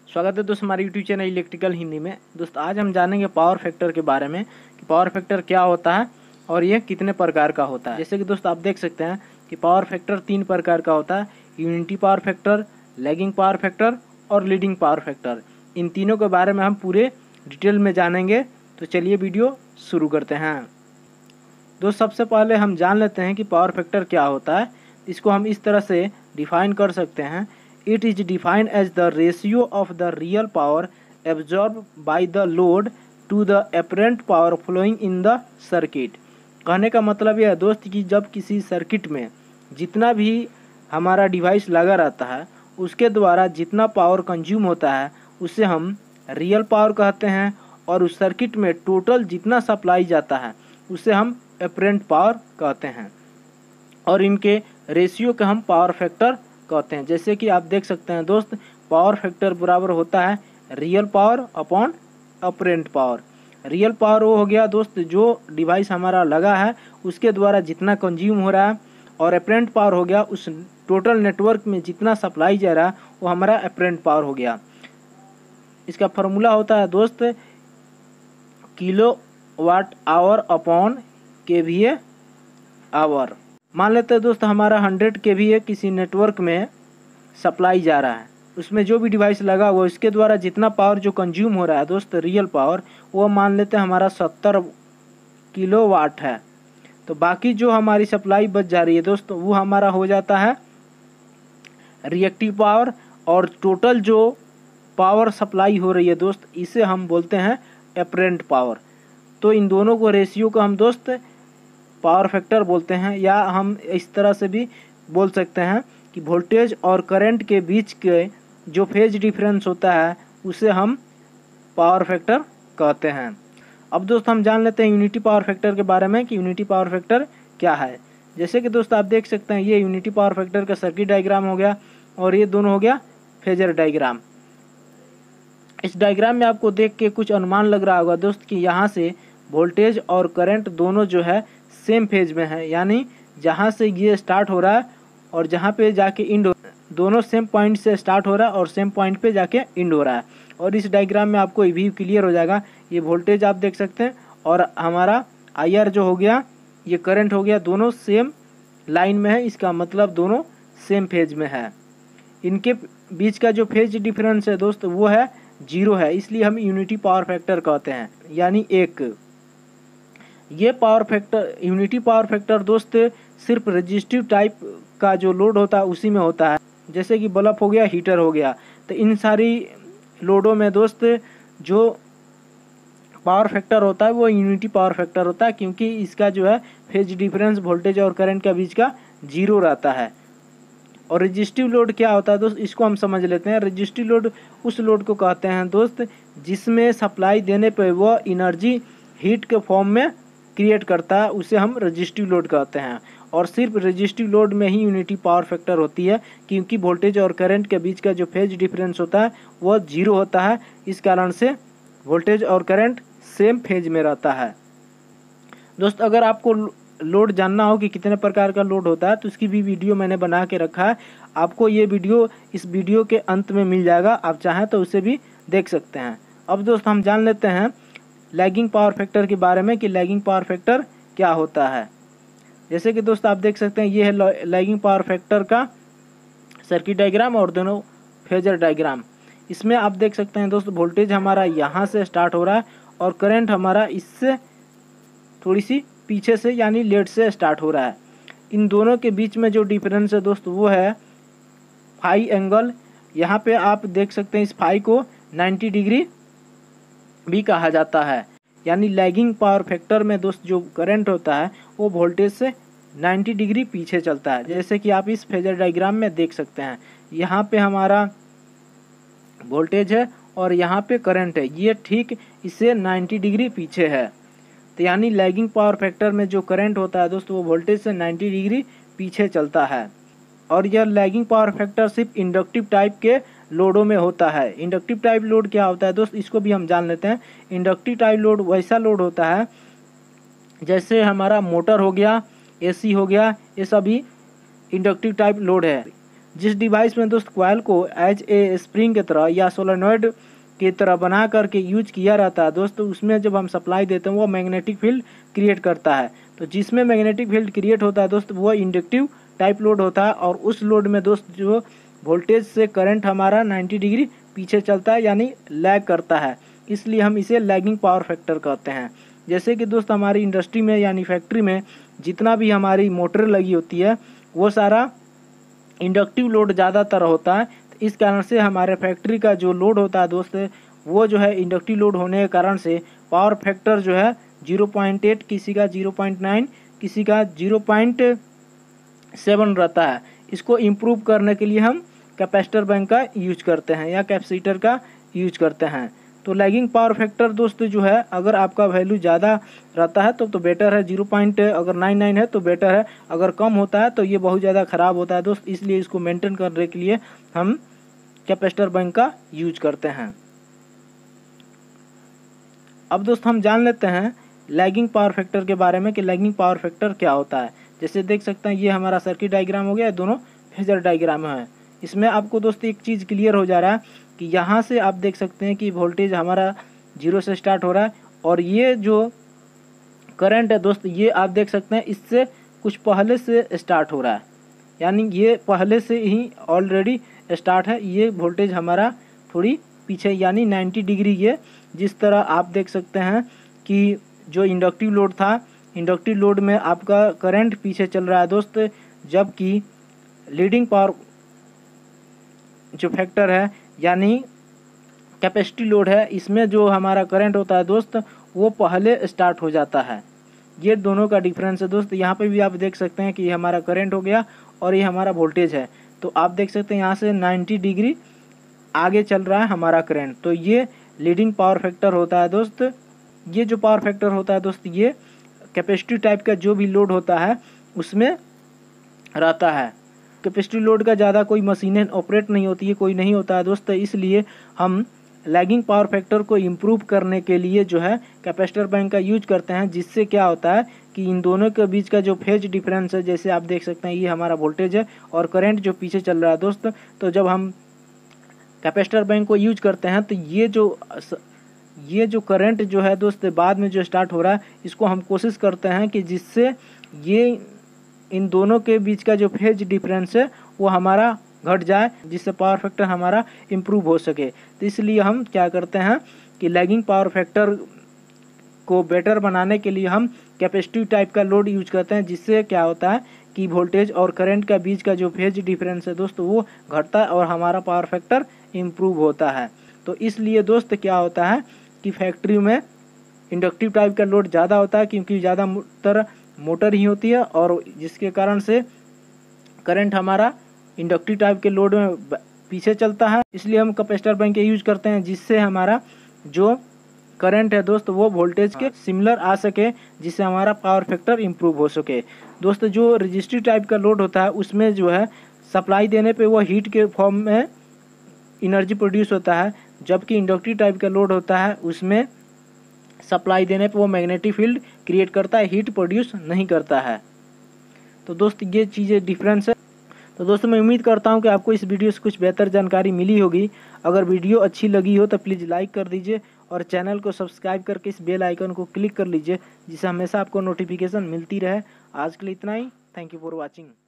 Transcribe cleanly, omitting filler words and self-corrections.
स्वागत है दोस्त हमारे यूट्यूब चैनल इलेक्ट्रिकल हिंदी में। दोस्त आज हम जानेंगे पावर फैक्टर के बारे में कि पावर फैक्टर क्या होता है और ये कितने प्रकार का होता है। जैसे कि दोस्त आप देख सकते हैं कि पावर फैक्टर 3 प्रकार का होता है, unity power factor, lagging power factor और लीडिंग पावर फैक्टर। इन तीनों के बारे में हम पूरे डिटेल में जानेंगे। तो चलिए वीडियो शुरू करते हैं। दोस्त सबसे पहले हम जान लेते हैं कि पावर फैक्टर क्या होता है। इसको हम इस तरह से डिफाइन कर सकते हैं। It is defined as the ratio of the real power absorbed by the load to the apparent power flowing in the circuit। कहने का मतलब यह है दोस्त कि जब किसी सर्किट में जितना भी हमारा डिवाइस लगा रहता है उसके द्वारा जितना पावर कंज्यूम होता है उसे हम रियल पावर कहते हैं, और उस सर्किट में टोटल जितना सप्लाई जाता है उसे हम अपरेंट पावर कहते हैं, और इनके रेशियो का हम पावर फैक्टर कहते हैं। जैसे कि आप देख सकते हैं दोस्त, पावर फैक्टर बराबर होता है real power upon apparent power. Real power वो हो गया दोस्त जो डिवाइस हमारा लगा है उसके द्वारा जितना कंज्यूम हो रहा है, और अपरेंट पावर हो गया उस टोटल नेटवर्क में जितना सप्लाई जा रहा है वो हमारा अपरेंट पावर हो गया। इसका फार्मूला होता है दोस्त kilowatt hour upon KVA hour. मान लेते हैं दोस्त हमारा 100 kVA किसी नेटवर्क में सप्लाई जा रहा है, उसमें जो भी डिवाइस लगा हुआ इसके द्वारा जितना पावर जो कंज्यूम हो रहा है दोस्त रियल पावर, वो मान लेते हैं हमारा 70 किलोवाट है। तो बाकी जो हमारी सप्लाई बच जा रही है दोस्त वो हमारा हो जाता है रिएक्टिव पावर, और टोटल जो पावर सप्लाई हो रही है दोस्त इसे हम बोलते हैं अपरेंट पावर। तो इन दोनों को रेशियो को हम दोस्त पावर फैक्टर बोलते हैं, या हम इस तरह से भी बोल सकते हैं कि वोल्टेज और करंट के बीच के जो फेज डिफरेंस होता है उसे हम पावर फैक्टर कहते हैं। अब दोस्त हम जान लेते हैं यूनिटी पावर फैक्टर के बारे में कि यूनिटी पावर फैक्टर क्या है। जैसे कि दोस्त आप देख सकते हैं ये यूनिटी पावर फैक्टर का सर्किट डायग्राम हो गया, और ये दोनों हो गया फेजर डायग्राम। इस डायग्राम में आपको देख के कुछ अनुमान लग रहा होगा दोस्त कि यहाँ से वोल्टेज और करंट दोनों जो है सेम फेज में है, यानी जहाँ से ये स्टार्ट हो रहा है और जहाँ पे जाके इंड हो, दोनों सेम पॉइंट से स्टार्ट हो रहा है और सेम पॉइंट पे जाके इंड हो रहा है। और इस डायग्राम में आपको ये भी क्लियर हो जाएगा, ये वोल्टेज आप देख सकते हैं और हमारा IR जो हो गया ये करंट हो गया, दोनों सेम लाइन में है, इसका मतलब दोनों सेम फेज में है। इनके बीच का जो फेज डिफरेंस है दोस्त वो है 0 है, इसलिए हम यूनिटी पावर फैक्टर कहते हैं, यानी 1। ये power factor unity power factor दोस्त सिर्फ रेजिस्टिव टाइप का जो लोड होता है उसी में होता है, जैसे कि बल्ब हो गया, हीटर हो गया। तो इन सारी लोडों में दोस्त जो पावर फैक्टर होता है वो यूनिटी पावर फैक्टर होता है, क्योंकि इसका जो है फेज डिफरेंस वोल्टेज और करंट का बीच का 0 रहता है। और रेजिस्टिव लोड क्या होता है दोस्त, इसको हम समझ लेते हैं। रेजिस्टिव लोड उस लोड को कहते हैं दोस्त जिसमें सप्लाई देने पर वह एनर्जी हीट के फॉर्म में क्रिएट करता है, उसे हम रेजिस्टिव लोड कहते हैं। और सिर्फ रेजिस्टिव लोड में ही यूनिटी पावर फैक्टर होती है, क्योंकि वोल्टेज और करंट के बीच का जो फेज डिफरेंस होता है वह 0 होता है। इस कारण से वोल्टेज और करंट सेम फेज में रहता है। दोस्त अगर आपको लोड जानना हो कि कितने प्रकार का लोड होता है तो उसकी भी वीडियो मैंने बना के रखा है, आपको ये वीडियो इस वीडियो के अंत में मिल जाएगा, आप चाहें तो उसे भी देख सकते हैं। अब दोस्त हम जान लेते हैं लैगिंग पावर फैक्टर के बारे में कि लैगिंग पावर फैक्टर क्या होता है। जैसे कि दोस्त आप देख सकते हैं ये है लैगिंग पावर फैक्टर का सर्किट डायग्राम और दोनों फेजर डायग्राम। इसमें आप देख सकते हैं दोस्त वोल्टेज हमारा यहाँ से स्टार्ट हो रहा है और करंट हमारा इससे थोड़ी सी पीछे से यानी लेट से स्टार्ट हो रहा है। इन दोनों के बीच में जो डिफरेंस है दोस्त वो है फाई एंगल। यहाँ पे आप देख सकते हैं इस फाई को 90 डिग्री भी कहा जाता है, यानी लैगिंग पावर फैक्टर में दोस्त जो करंट होता है वो वोल्टेज से 90 डिग्री पीछे चलता है। जैसे कि आप इस फेजर डायग्राम में देख सकते हैं यहाँ पे हमारा वोल्टेज है और यहाँ पे करंट है, ये ठीक इससे 90 डिग्री पीछे है। तो यानी लैगिंग पावर फैक्टर में जो करंट होता है दोस्त वो वोल्टेज से 90 डिग्री पीछे चलता है। और यह लैगिंग पावर फैक्टर सिर्फ इंडक्टिव टाइप के लोडों में होता है। इंडक्टिव टाइप लोड क्या होता है दोस्त, इसको भी हम जान लेते हैं। इंडक्टिव टाइप लोड वैसा लोड होता है जैसे हमारा मोटर हो गया, AC हो गया, ये सभी इंडक्टिव टाइप लोड है। जिस डिवाइस में दोस्त कॉइल को एज ए स्प्रिंग की तरह या सोलेनॉइड की तरह बना करके यूज किया रहता है दोस्त, उसमें जब हम सप्लाई देते हैं वो मैग्नेटिक फील्ड क्रिएट करता है। तो जिसमें मैग्नेटिक फील्ड क्रिएट होता है दोस्त वो इंडक्टिव टाइप लोड होता है, और उस लोड में दोस्त जो वोल्टेज से करंट हमारा 90 डिग्री पीछे चलता है यानी लैग करता है, इसलिए हम इसे लैगिंग पावर फैक्टर कहते हैं। जैसे कि दोस्त हमारी इंडस्ट्री में यानी फैक्ट्री में जितना भी हमारी मोटर लगी होती है वो सारा इंडक्टिव लोड ज़्यादातर होता है, तो इस कारण से हमारे फैक्ट्री का जो लोड होता है दोस्त वो जो है इंडक्टिव लोड होने के कारण से पावर फैक्टर जो है 0.8, किसी का 0.9, किसी का 0.7 रहता है। इसको इम्प्रूव करने के लिए हम कैपेसिटर बैंक का यूज करते हैं या कैपेसिटर का यूज करते हैं। तो लैगिंग पावर फैक्टर दोस्त जो है अगर आपका वैल्यू ज़्यादा रहता है तो बेटर है, 0.99 है तो बेटर है, अगर कम होता है तो ये बहुत ज़्यादा ख़राब होता है दोस्त, इसलिए इसको मेंटेन करने के लिए हम कैपेसिटर बैंक का यूज करते हैं। अब दोस्त हम जान लेते हैं लैगिंग पावर फैक्टर के बारे में कि लैगिंग पावर फैक्टर क्या होता है। जैसे देख सकते हैं ये हमारा सर्किट डायग्राम हो गया, दोनों फेजर डायग्राम है। इसमें आपको दोस्त एक चीज़ क्लियर हो जा रहा है कि यहाँ से आप देख सकते हैं कि वोल्टेज हमारा 0 से स्टार्ट हो रहा है, और ये जो करंट है दोस्त ये आप देख सकते हैं इससे कुछ पहले से स्टार्ट हो रहा है, यानी ये पहले से ही ऑलरेडी स्टार्ट है। ये वोल्टेज हमारा थोड़ी पीछे यानी 90 डिग्री ये, जिस तरह आप देख सकते हैं कि जो इंडक्टिव लोड था, इंडक्टिव लोड में आपका करंट पीछे चल रहा है दोस्त, जबकि लीडिंग पावर जो फैक्टर है यानी कैपेसिटी लोड है, इसमें जो हमारा करंट होता है दोस्त वो पहले स्टार्ट हो जाता है। ये दोनों का डिफरेंस है दोस्त। यहाँ पे भी आप देख सकते हैं कि ये हमारा करंट हो गया और ये हमारा वोल्टेज है, तो आप देख सकते हैं यहाँ से 90 डिग्री आगे चल रहा है हमारा करंट, तो ये लीडिंग पावर फैक्टर होता है दोस्त। ये जो पावर फैक्टर होता है दोस्त ये कैपेसिटी टाइप का जो भी लोड होता है उसमें रहता है। कैपेसिटी लोड का ज़्यादा कोई मशीनें ऑपरेट नहीं होती है, कोई नहीं होता है दोस्त, इसलिए हम लैगिंग पावर फैक्टर को इम्प्रूव करने के लिए जो है कैपेसिटर बैंक का यूज करते हैं, जिससे क्या होता है कि इन दोनों के बीच का जो फेज डिफरेंस है, जैसे आप देख सकते हैं ये हमारा वोल्टेज है और करंट जो पीछे चल रहा है दोस्त, तो जब हम कैपेसिटर बैंक को यूज करते हैं तो ये जो करंट जो है दोस्त बाद में जो स्टार्ट हो रहा है इसको हम कोशिश करते हैं कि जिससे ये इन दोनों के बीच का जो फेज डिफरेंस है वो हमारा घट जाए, जिससे पावर फैक्टर हमारा इम्प्रूव हो सके। तो इसलिए हम क्या करते हैं कि लैगिंग पावर फैक्टर को बेटर बनाने के लिए हम कैपेसिटिव टाइप का लोड यूज करते हैं, जिससे क्या होता है कि वोल्टेज और करंट का बीच का जो फेज डिफरेंस है दोस्त वो घटता है और हमारा पावर फैक्टर इम्प्रूव होता है। तो इसलिए दोस्त क्या होता है कि फैक्ट्री में इंडक्टिव टाइप का लोड ज़्यादा होता है, क्योंकि ज़्यादा मोटर ही होती है, और जिसके कारण से करंट हमारा इंडक्टिव टाइप के लोड में पीछे चलता है। इसलिए हम कैपेसिटर बैंक के यूज करते हैं, जिससे हमारा जो करंट है दोस्त वो वोल्टेज के सिमिलर आ सके, जिससे हमारा पावर फैक्टर इम्प्रूव हो सके। दोस्त जो रजिस्टिव टाइप का लोड होता है उसमें जो है सप्लाई देने पे वो हीट के फॉर्म में एनर्जी प्रोड्यूस होता है, जबकि इंडक्टिव टाइप का लोड होता है उसमें सप्लाई देने पे वो मैग्नेटिक फील्ड क्रिएट करता है, हीट प्रोड्यूस नहीं करता है। तो दोस्त ये चीज़ें डिफरेंस है। तो दोस्तों मैं उम्मीद करता हूँ कि आपको इस वीडियो से कुछ बेहतर जानकारी मिली होगी। अगर वीडियो अच्छी लगी हो तो प्लीज़ लाइक कर दीजिए और चैनल को सब्सक्राइब करके इस बेल आइकन को क्लिक कर लीजिए, जिससे हमेशा आपको नोटिफिकेशन मिलती रहे। आज के लिए इतना ही। Thank you for watching.